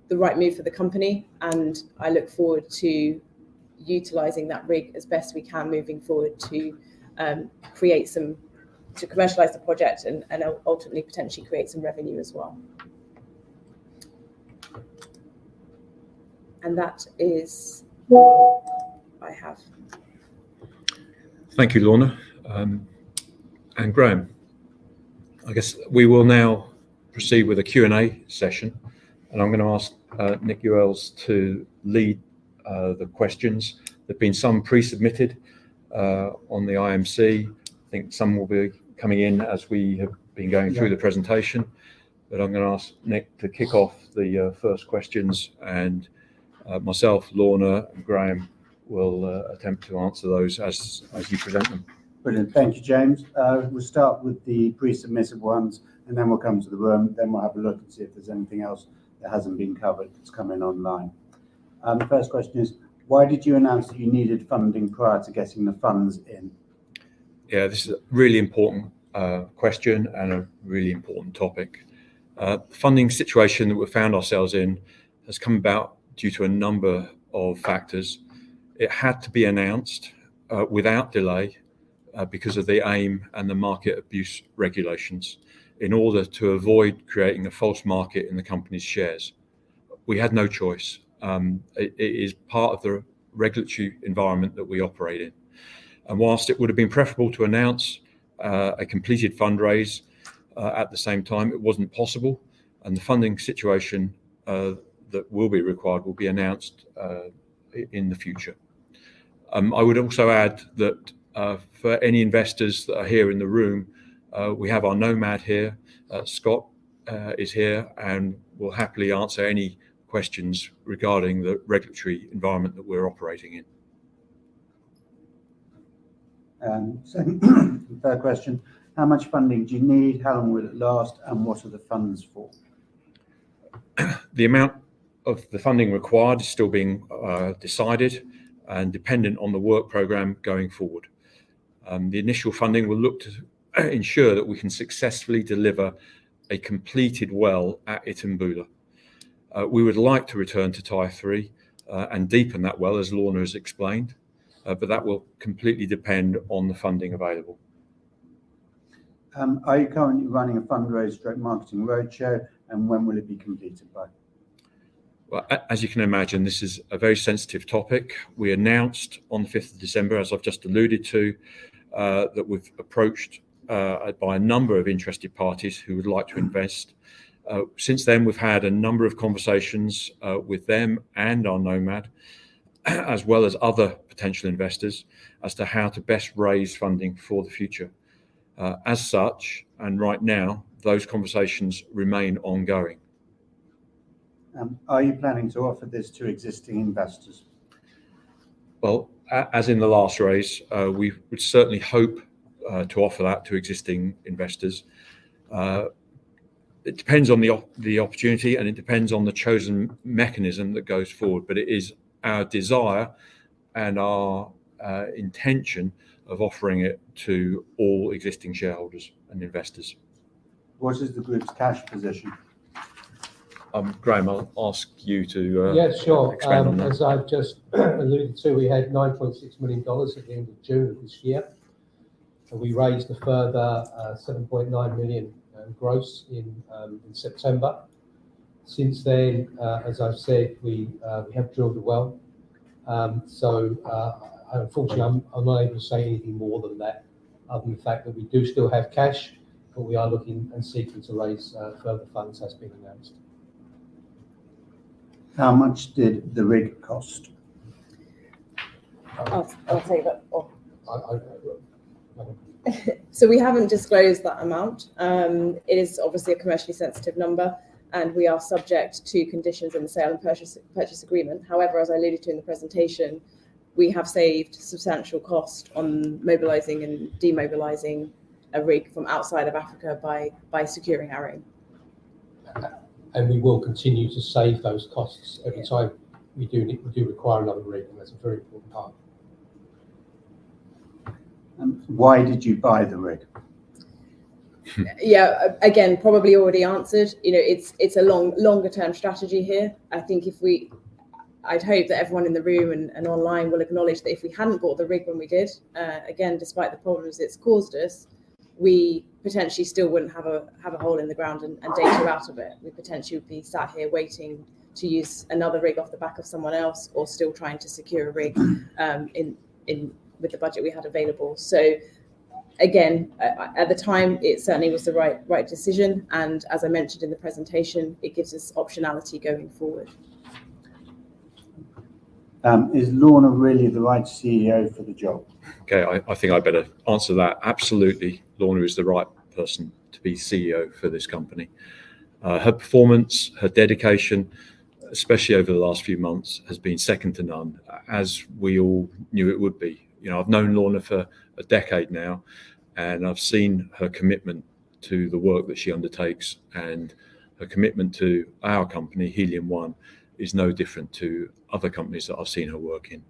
the right move for the company, and I look forward to utilising that rig as best we can moving forward to to commercialise the project and ultimately potentially create some revenue as well. And that is all I have. Thank you, Lorna. And Graham, I guess we will now proceed with a Q&A session, and I'm going to ask Nick Ewells to lead the questions. There have been some pre-submitted on the IMC. I think some will be coming in as we have been going through the presentation, but I'm going to ask Nick to kick off the first questions, and myself, Lorna and Graham will attempt to answer those as you present them. Brilliant. Thank you, James. We'll start with the pre-submitted ones, and then we'll come to the room. Then we'll have a look and see if there's anything else that hasn't been covered that's coming online. The first question is, why did you announce that you needed funding prior to getting the funds in? Yeah, this is a really important question and a really important topic. The funding situation that we found ourselves in has come about due to a number of factors. It had to be announced without delay because of the AIM and the market abuse regulations, in order to avoid creating a false market in the company's shares. We had no choice. It is part of the regulatory environment that we operate in. And whilst it would have been preferable to announce a completed fundraise at the same time, it wasn't possible, and the funding situation that will be required will be announced in the future. I would also add that for any investors that are here in the room, we have our nomad here. Scott is here and will happily answer any questions regarding the regulatory environment that we're operating in. Third question, how much funding do you need, how long will it last, and what are the funds for? The amount of the funding required is still being decided and dependent on the work programme going forward. The initial funding will look to ensure that we can successfully deliver a completed well at Itumbula. We would like to return to Tai 3 and deepen that well, as Lorna has explained, but that will completely depend on the funding available. Are you currently running a fundraise marketing roadshow, and when will it be completed by? Well, as you can imagine, this is a very sensitive topic. We announced on the 5th of December, as I've just alluded to, that we've approached by a number of interested parties who would like to invest. Since then, we've had a number of conversations with them and our Nomad, as well as other potential investors, as to how to best raise funding for the future. As such, and right now, those conversations remain ongoing. Are you planning to offer this to existing investors? Well, as in the last raise, we would certainly hope to offer that to existing investors. It depends on the opportunity, and it depends on the chosen mechanism that goes forward, but it is our desire and our intention of offering it to all existing shareholders and investors. What is the group's cash position? Graham, I'll ask you to Yeah, sure. expand on that. As I've just alluded to, we had $9.6 million at the end of June of this year. And we raised a further 7.9 million gross in September. Since then, as I've said, we have drilled a well. Unfortunately, I'm not able to say anything more than that, other than the fact that we do still have cash, but we are looking and seeking to raise further funds as been announced. How much did the rig cost? I'll take that off. I So we haven't disclosed that amount. It is obviously a commercially sensitive number, and we are subject to conditions in the sale and purchase agreement. However, as I alluded to in the presentation, we have saved substantial cost on mobilising and demobilising a rig from outside of Africa by securing our own. And we will continue to save those costs every time we do require another rig, and that's a very important part. Why did you buy the rig? Yeah, again, probably already answered. It's a longer term strategy here. I think I'd hope that everyone in the room and online will acknowledge that if we hadn't bought the rig when we did, again, despite the problems it's caused us, we potentially still wouldn't have a hole in the ground and data out of it. We potentially would be sat here waiting to use another rig off the back of someone else, or still trying to secure a rig with the budget we had available. So again, at the time, it certainly was the right decision. And as I mentioned in the presentation, it gives us optionality going forward. Is Lorna really the right CEO for the job? Okay, I think I better answer that. Absolutely, Lorna is the right person to be CEO for this company. Her performance, her dedication, especially over the last few months, has been second to none, as we all knew it would be. I've known Lorna for a decade now, and I've seen her commitment to the work that she undertakes, and her commitment to our company, HELIUM 1, is no different to other companies that I've seen her work in.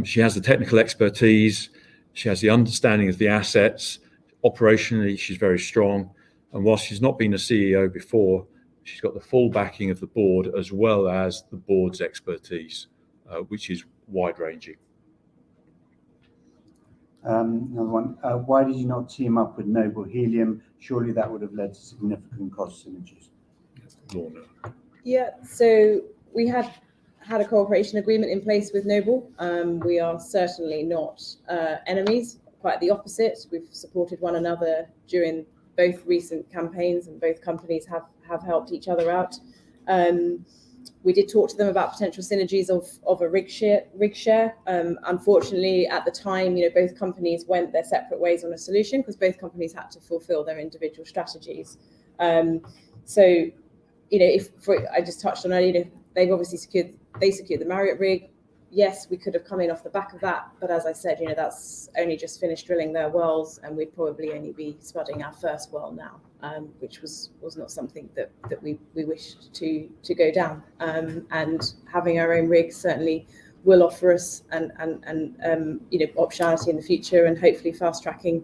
She has the technical expertise, she has the understanding of the assets. Operationally, she's very strong, and whilst she's not been a CEO before, she's got the full backing of the board, as well as the board's expertise, which is wide-ranging. Another one. Why did you not team up with Noble Helium? Surely that would have led to significant cost synergies. Lorna. Yeah, so we had a cooperation agreement in place with Noble. We are certainly not enemies, quite the opposite. We've supported one another during both recent campaigns, and both companies have helped each other out. We did talk to them about potential synergies of a rig share. Unfortunately, at the time, both companies went their separate ways on a solution, because both companies had to fulfill their individual strategies. I just touched on earlier, they've obviously secured the Marriott rig. Yes, we could have come in off the back of that, but as I said, that's only just finished drilling their wells, and we'd probably only be spudding our first well now, which was not something that we wished to go down. And having our own rig certainly will offer us and optionality in the future, and hopefully fast tracking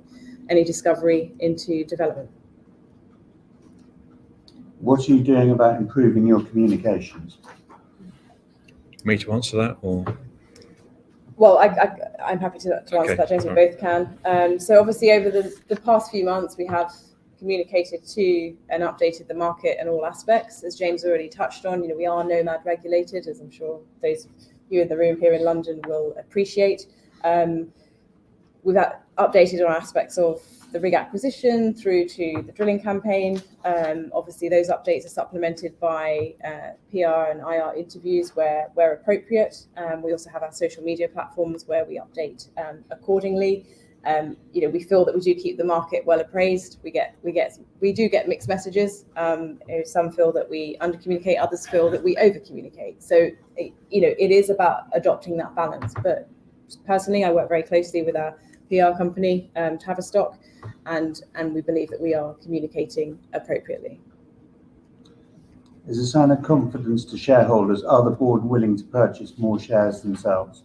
any discovery into development. What are you doing about improving your communications? Me to answer that, or? Well, I'm happy to answer that, James. We both can. So obviously over the past few months, we have communicated to and updated the market and all aspects. As James already touched on, we are nomad regulated, as I'm sure those of you in the room here in London will appreciate. We've updated on aspects of the rig acquisition through to the drilling campaign. Obviously, those updates are supplemented by PR and IR interviews where appropriate. We also have our social media platforms where we update accordingly. We feel that we do keep the market well appraised. We do get mixed messages. Some feel that we under communicate, others feel that we over communicate. So it is about adopting that balance. But personally, I work very closely with our PR company, Tavistock, and we believe that we are communicating appropriately. As a sign of confidence to shareholders, are the board willing to purchase more shares themselves?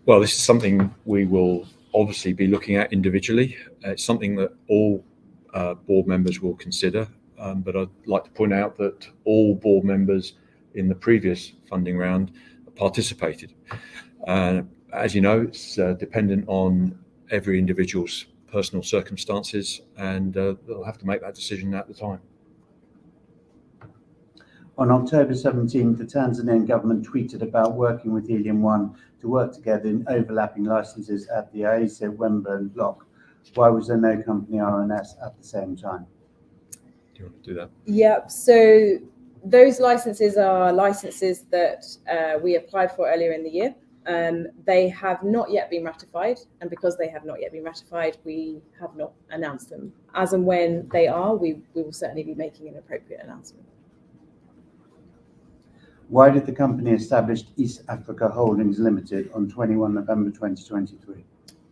Well, this is something we will obviously be looking at individually. It's something that all board members will consider, but I'd like to point out that all board members in the previous funding round participated. As you know, it's dependent on every individual's personal circumstances, and they'll have to make that decision at the time. On October 17th, the Tanzanian government tweeted about working with HELIUM 1 to work together in overlapping licenses at the Aisa Wemburn block. Why was there no company RNS at the same time? Do you want to do that? Yep. So those licenses are licenses that we applied for earlier in the year. They have not yet been ratified, and because they have not yet been ratified, we have not announced them. As and when they are, we will certainly be making an appropriate announcement. Why did the company establish East Africa Holdings Limited on 21 November 2023?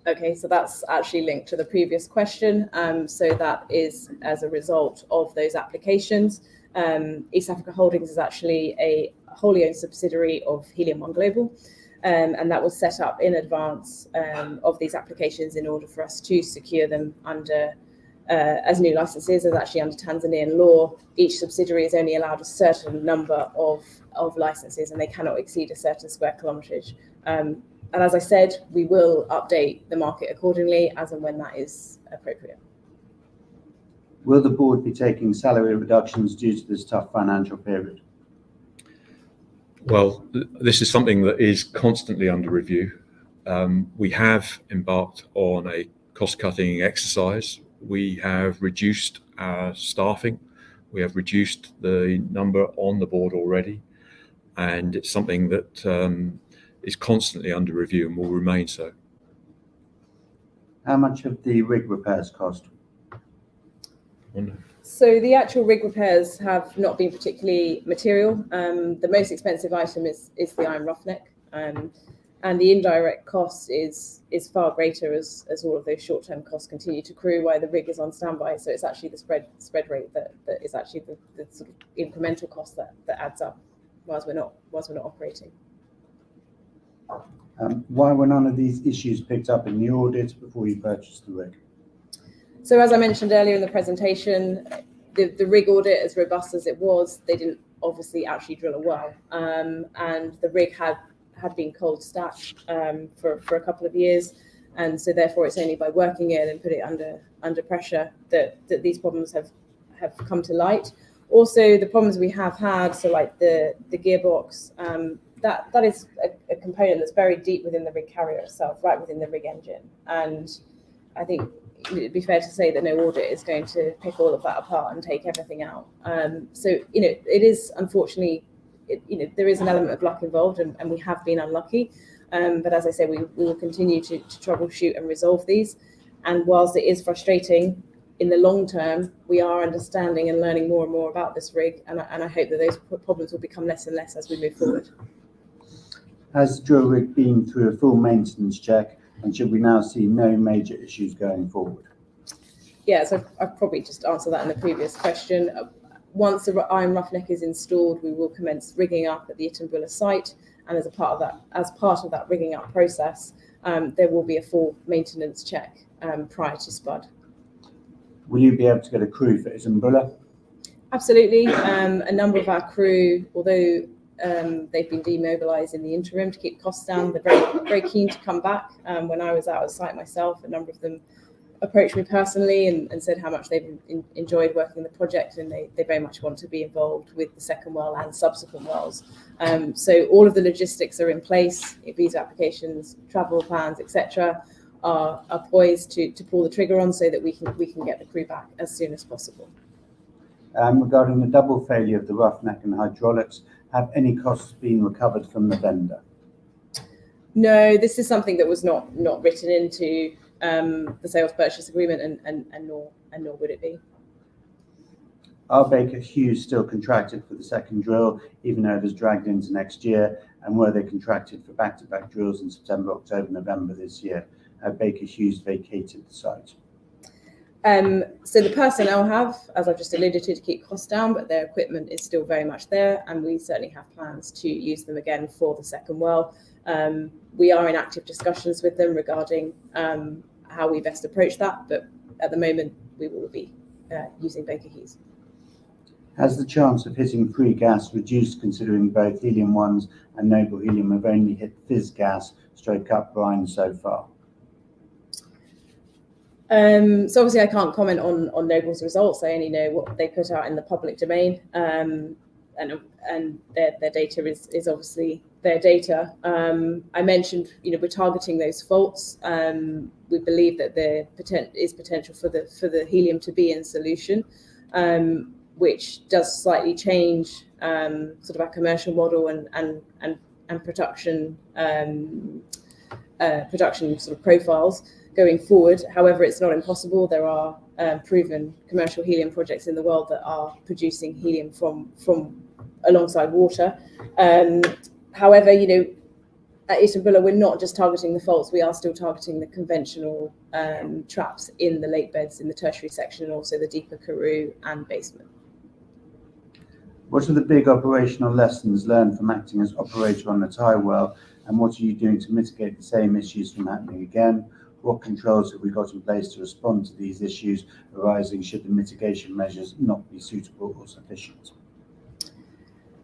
Okay, so that's actually linked to the previous question. So that is as a result of those applications. East Africa Holdings is actually a wholly owned subsidiary of HELIUM 1 Global. And that was set up in advance of these applications in order for us to secure them under as new licenses. As actually under Tanzanian law, each subsidiary is only allowed a certain number of licenses, and they cannot exceed a certain square kilometrage. And as I said, we will update the market accordingly as and when that is appropriate. Will the board be taking salary reductions due to this tough financial period? Well, this is something that is constantly under review. We have embarked on a cost-cutting exercise. We have reduced our staffing. We have reduced the number on the board already, and it's something that is constantly under review and will remain so. How much have the rig repairs cost? So the actual rig repairs have not been particularly material. The most expensive item is the iron roughneck, and the indirect cost is far greater as all of those short-term costs continue to accrue while the rig is on standby. So it's actually the spread rate that is actually the sort of incremental cost that adds up whilst we're not operating. Why were none of these issues picked up in the audit before you purchased the rig? So as I mentioned earlier in the presentation, the rig audit, as robust as it was, they didn't obviously actually drill a well, and the rig had been cold stacked for a couple of years, and so therefore it's only by working it and put it under pressure that these problems have come to light. Also, the problems we have had, so like the gearbox, that is a component that's buried deep within the rig carrier itself, right within the rig engine, and I think it'd be fair to say that no audit is going to pick all of that apart and take everything out. So it is unfortunately, there is an element of luck involved, and we have been unlucky. But as I say, we will continue to troubleshoot and resolve these. And whilst it is frustrating, in the long term, we are understanding and learning more and more about this rig, and I hope that those problems will become less and less as we move forward. Has the drill rig been through a full maintenance check, and should we now see no major issues going forward? Yeah, so I've probably just answered that in the previous question. Once the iron roughneck is installed, we will commence rigging up at the Itumbula site, and as part of that rigging up process, there will be a full maintenance check prior to spud. Will you be able to get a crew for Itumbula? Absolutely. A number of our crew, although they've been demobilised in the interim to keep costs down, they're very, very keen to come back. When I was out at site myself, a number of them approached me personally and said how much they've enjoyed working on the project, and they very much want to be involved with the second well and subsequent wells. So all of the logistics are in place, visa applications, travel plans, etc. are poised to pull the trigger on so that we can get the crew back as soon as possible. Regarding the double failure of the roughneck and hydraulics, have any costs been recovered from the vendor? No, this is something that was not written into the sales purchase agreement, and nor would it be. Are Baker Hughes still contracted for the second drill, even though it is dragged into next year? And were they contracted for back-to-back drills in September, October, November this year? Have Baker Hughes vacated the site? So the personnel have, as I've just alluded to keep costs down, but their equipment is still very much there, and we certainly have plans to use them again for the second well. We are in active discussions with them regarding how we best approach that, but at the moment we will be using Baker Hughes. Has the chance of hitting free gas reduced, considering both Helium 1s and Noble Helium have only hit fizz gas / cut brine so far? So obviously I can't comment on Noble's results. I only know what they put out in the public domain, and their data is obviously their data. I mentioned, we're targeting those faults. We believe that there is potential for the helium to be in solution, which does slightly change sort of our commercial model and production sort of profiles going forward. However, it's not impossible. There are proven commercial helium projects in the world that are producing helium from alongside water. However, at Itumbula, we're not just targeting the faults. We are still targeting the conventional traps in the lake beds in the tertiary section, and also the deeper Karoo and basement. What are the big operational lessons learned from acting as operator on the Thai well, and what are you doing to mitigate the same issues from happening again? What controls have we got in place to respond to these issues arising should the mitigation measures not be suitable or sufficient?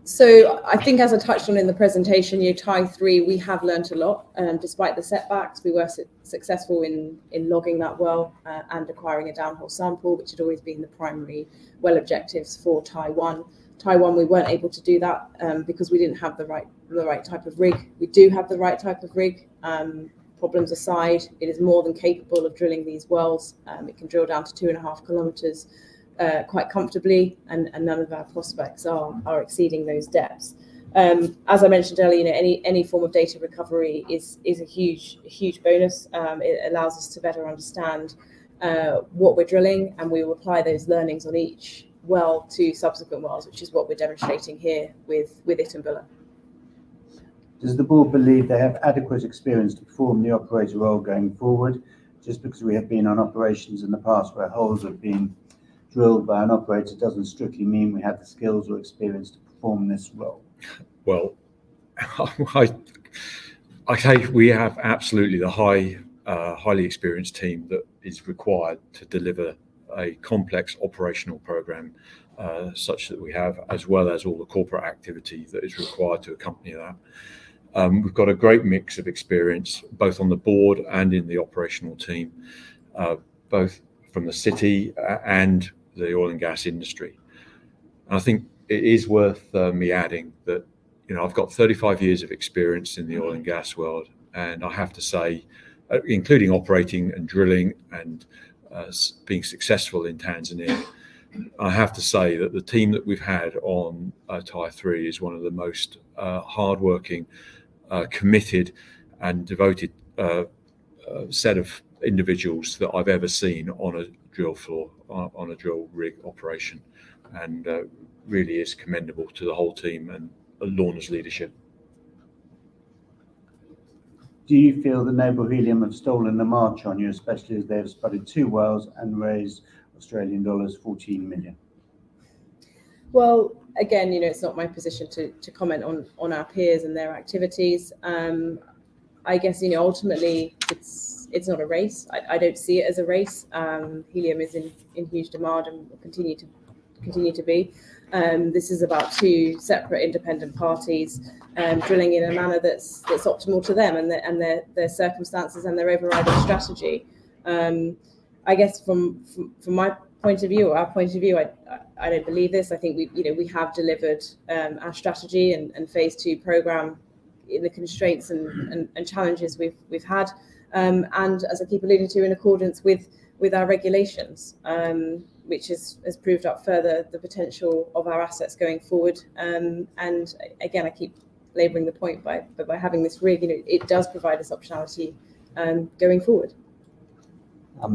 So I think, as I touched on in the presentation, Thai 3, we have learnt a lot. Despite the setbacks, we were successful in logging that well and acquiring a downhole sample, which had always been the primary well objectives for Thai 1. Thai 1, we weren't able to do that because we didn't have the right type of rig. We do have the right type of rig. Problems aside, it is more than capable of drilling these wells. It can drill down to 2.5 kilometres quite comfortably, and none of our prospects are exceeding those depths. As I mentioned earlier, any form of data recovery is a huge bonus. It allows us to better understand what we're drilling, and we will apply those learnings on each well to subsequent wells, which is what we're demonstrating here with Itumbula. Does the board believe they have adequate experience to perform the operator role going forward? Just because we have been on operations in the past where holes have been drilled by an operator doesn't strictly mean we have the skills or experience to perform this role. Well, I say we have absolutely the highly experienced team that is required to deliver a complex operational program such that we have, as well as all the corporate activity that is required to accompany that. We've got a great mix of experience, both on the board and in the operational team, both from the city and the oil and gas industry. And I think it is worth me adding that, I've got 35 years of experience in the oil and gas world, and I have to say, including operating and drilling and being successful in Tanzania, I have to say that the team that we've had on Thai 3 is one of the most hardworking, committed and devoted set of individuals that I've ever seen on a drill floor, on a drill rig operation, and really is commendable to the whole team and Lorna's leadership. Do you feel the Noble Helium have stolen the march on you, especially as they have spudded 2 wells and raised Australian dollars 14 million? Well, again, it's not my position to comment on our peers and their activities. I guess, ultimately it's not a race. I don't see it as a race. Helium is in huge demand and will continue to be. This is about 2 separate independent parties drilling in a manner that's optimal to them and their circumstances and their overriding strategy. I guess from my point of view, or our point of view, I don't believe this. I think we have delivered our strategy and phase 2 program in the constraints and challenges we've had, and as I keep alluding to, in accordance with our regulations, which has proved up further the potential of our assets going forward. And again, I keep labouring the point by having this rig, it does provide us optionality going forward.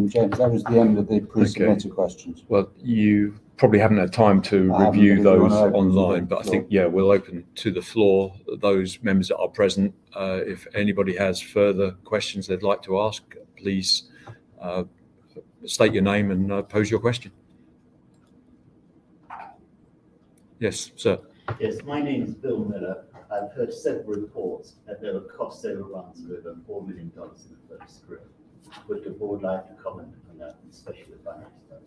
James, that was the end of the pre-submitted questions. Well, you probably haven't had time to review those online, but I think, we'll open to the floor. Those members that are present, if anybody has further questions they'd like to ask, please state your name and pose your question. Yes, sir. Yes, my name is Bill Miller. I've heard several reports that there were cost overruns of over $4 million in the first group. Would the board like to comment on that, especially the finance stuff?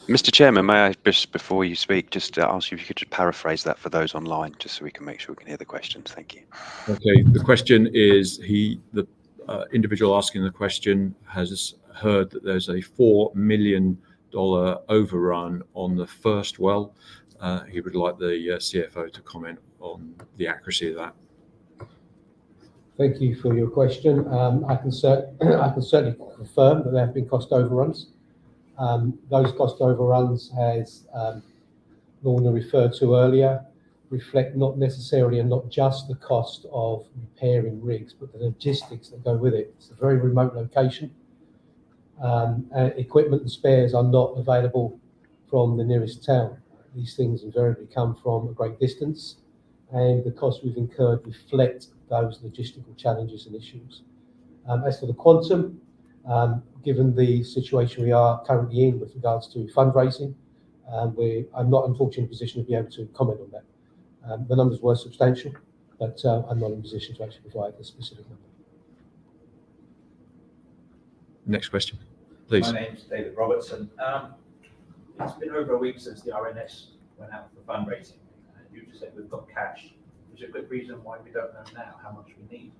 Mr. Chairman, may I just, before you speak, just ask you if you could just paraphrase that for those online, just so we can make sure we can hear the questions. Thank you. Okay, the question is, the individual asking the question has heard that there's a $4 million overrun on the first well. He would like the CFO to comment on the accuracy of that. Thank you for your question. I can certainly confirm that there have been cost overruns. Those cost overruns, as Lorna referred to earlier, reflect not necessarily and not just the cost of repairing rigs, but the logistics that go with it. It's a very remote location. Equipment and spares are not available from the nearest town. These things invariably come from a great distance, and the costs we've incurred reflect those logistical challenges and issues. As for the quantum, given the situation we are currently in with regards to fundraising, I'm not unfortunately in a position to be able to comment on that. The numbers were substantial, but I'm not in a position to actually provide a specific number. Next question, please. My name's David Robertson. It's been over a week since the RNS went out for fundraising, and you just said we've got cash. Is there a quick reason why we don't know now how much we need?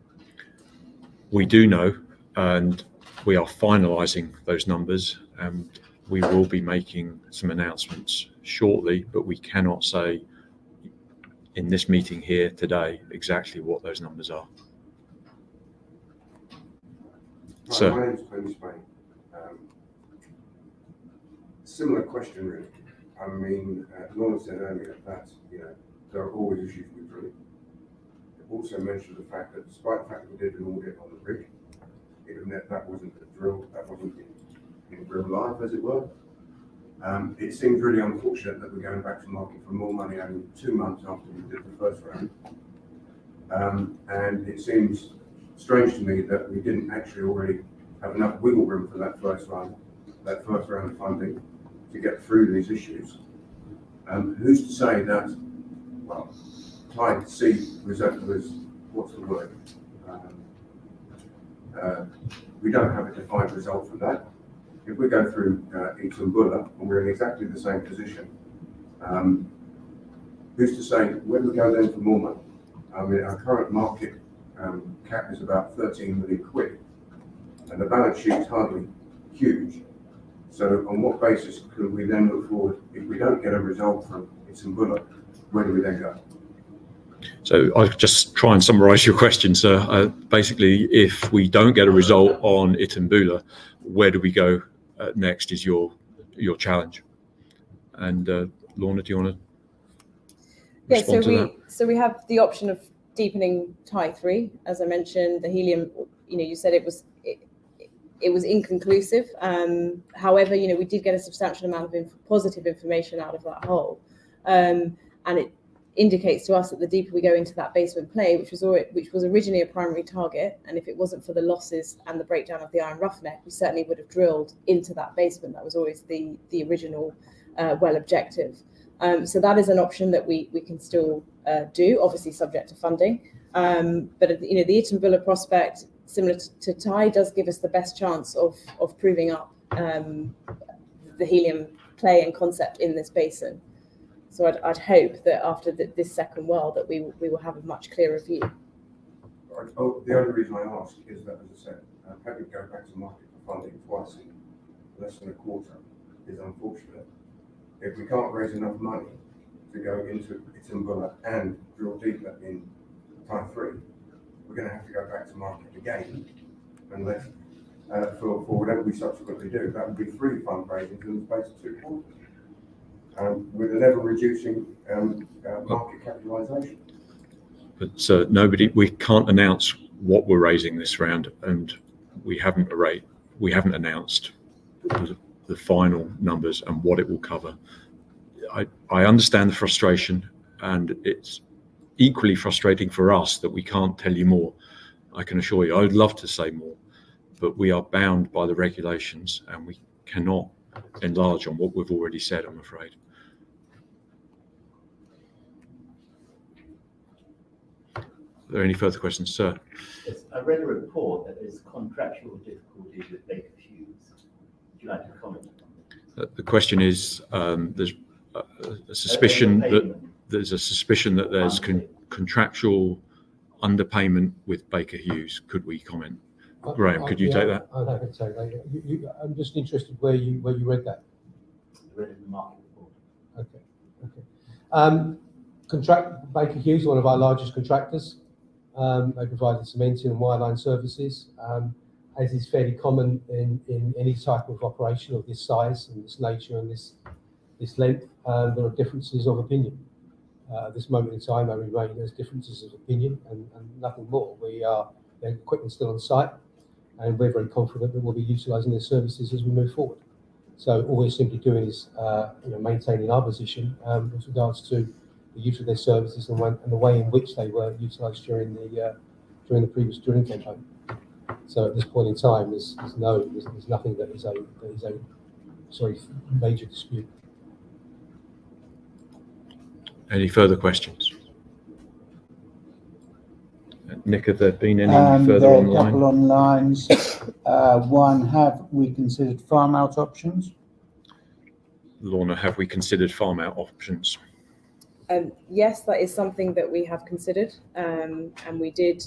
We do know, and we are finalising those numbers, and we will be making some announcements shortly, but we cannot say in this meeting here today exactly what those numbers are. Hi, my name is Tony Spain. Similar question, really. I mean, Lorna said earlier that there are always issues with drilling. It also mentioned the fact that despite the fact that we did an audit on the rig, even if that wasn't a drill, that wasn't in real life, as it were. It seems really unfortunate that we're going back to market for more money only 2 months after we did the first round. And it seems strange to me that we didn't actually already have enough wiggle room for that first round of funding to get through these issues. Who's to say that, well, Type C was, what's the word? We don't have a defined result for that. If we go through Itumbula and we're in exactly the same position, who's to say where do we go then for more money? I mean, our current market cap is about 13 million quid, and the balance sheet is hardly huge. So on what basis could we then look forward if we don't get a result from Itumbula? Where do we then go? So I'll just try and summarise your question, sir. Basically, if we don't get a result on Itumbula, where do we go next is your challenge. And Lorna, do you want to respond to that? So we have the option of deepening Thai 3. As I mentioned, the helium, you said it was inconclusive. However, we did get a substantial amount of positive information out of that hole. And it indicates to us that the deeper we go into that basement play, which was originally a primary target, and if it wasn't for the losses and the breakdown of the iron roughneck, we certainly would have drilled into that basement. That was always the original well objective. So that is an option that we can still do, obviously subject to funding. But the Itumbula prospect, similar to Thai, does give us the best chance of proving up the helium play and concept in this basin. So I'd hope that after this second well that we will have a much clearer view. The only reason I ask is that, as I said, having to go back to market for funding twice in less than a quarter is unfortunate. If we can't raise enough money to go into Itumbula and drill deeper in Type 3, we're going to have to go back to market again, unless for whatever we subsequently do. That would be 3 fundraisings in the space of 2 quarters, with an ever-reducing market capitalisation. But we can't announce what we're raising this round, and we haven't announced the final numbers and what it will cover. I understand the frustration, and it's equally frustrating for us that we can't tell you more. I can assure you, I would love to say more, but we are bound by the regulations and we cannot enlarge on what we've already said, I'm afraid. Are there any further questions, sir? Yes, I read a report that there's contractual difficulties with Baker Hughes. Would you like to comment? The question is, there's a suspicion that there's contractual underpayment with Baker Hughes. Could we comment? Graham, could you take that? I'm happy to take that. I'm just interested where you read that. I read it in the market report. Okay. Baker Hughes, one of our largest contractors. They provide the cementing and wireline services. As is fairly common in any type of operation of this size and this nature and this length, there are differences of opinion. At this moment in time, I remain as differences of opinion and nothing more. The equipment's still on site, and we're very confident that we'll be utilising their services as we move forward. So all we're simply doing is maintaining our position with regards to the use of their services and the way in which they were utilised during the previous drilling campaign. So at this point in time, there's nothing that is a major dispute. Any further questions? Nick, have there been any further online? There are a couple online. One, have we considered farm out options? Lorna, have we considered farm out options? Yes, that is something that we have considered, and we did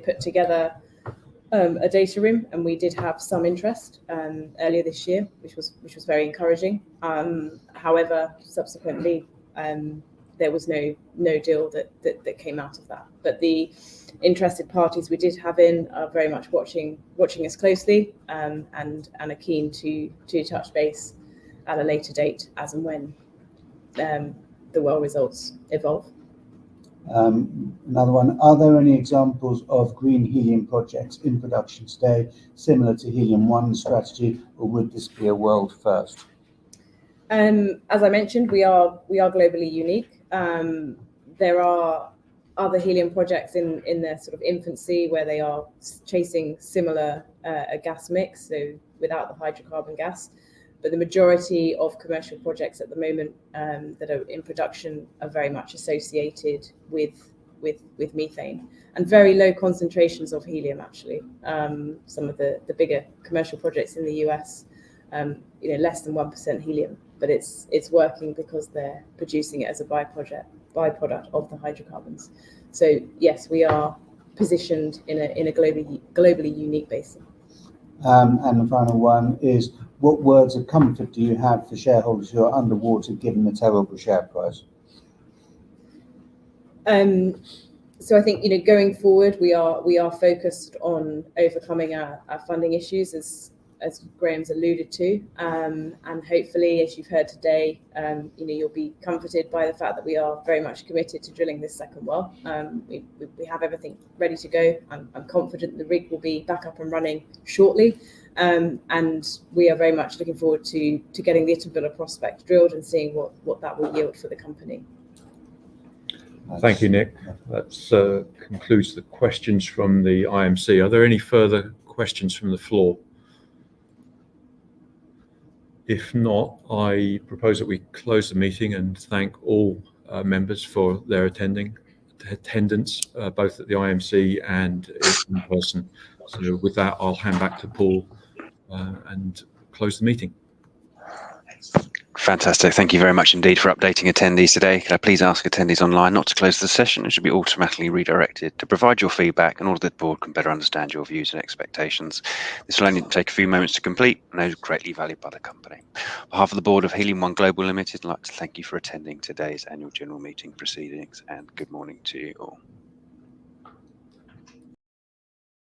put together a data room, and we did have some interest earlier this year, which was very encouraging. However, subsequently, there was no deal that came out of that. But the interested parties we did have in are very much watching us closely, and are keen to touch base at a later date as and when the well results evolve. Another one, are there any examples of green helium projects in production today similar to Helium 1 strategy, or would this be a world first? As I mentioned, we are globally unique. There are other helium projects in their sort of infancy where they are chasing similar a gas mix, so without the hydrocarbon gas. But the majority of commercial projects at the moment that are in production are very much associated with methane and very low concentrations of helium. Actually, some of the bigger commercial projects in the US, less than 1% helium, but it's working because they're producing it as a byproduct of the hydrocarbons. So yes, we are positioned in a globally unique basin. And the final one is, what words of comfort do you have for shareholders who are underwater given the terrible share price? So I think going forward, we are focused on overcoming our funding issues, as Graham's alluded to, and hopefully, as you've heard today, you'll be comforted by the fact that we are very much committed to drilling this second well. We have everything ready to go. I'm confident the rig will be back up and running shortly, and we are very much looking forward to getting the Itumbula prospect drilled and seeing what that will yield for the company. Thank you, Nick. That concludes the questions from the IMC. Are there any further questions from the floor? If not, I propose that we close the meeting and thank all members for their attendance, both at the IMC and in person. So with that, I'll hand back to Paul and close the meeting. Fantastic. Thank you very much indeed for updating attendees today. Could I please ask attendees online not to close the session? It should be automatically redirected to provide your feedback in order that the board can better understand your views and expectations. This will only take a few moments to complete and is greatly valued by the company. On behalf of the board of Helium One Global Limited, I'd like to thank you for attending today's annual general meeting proceedings, and good morning to you all.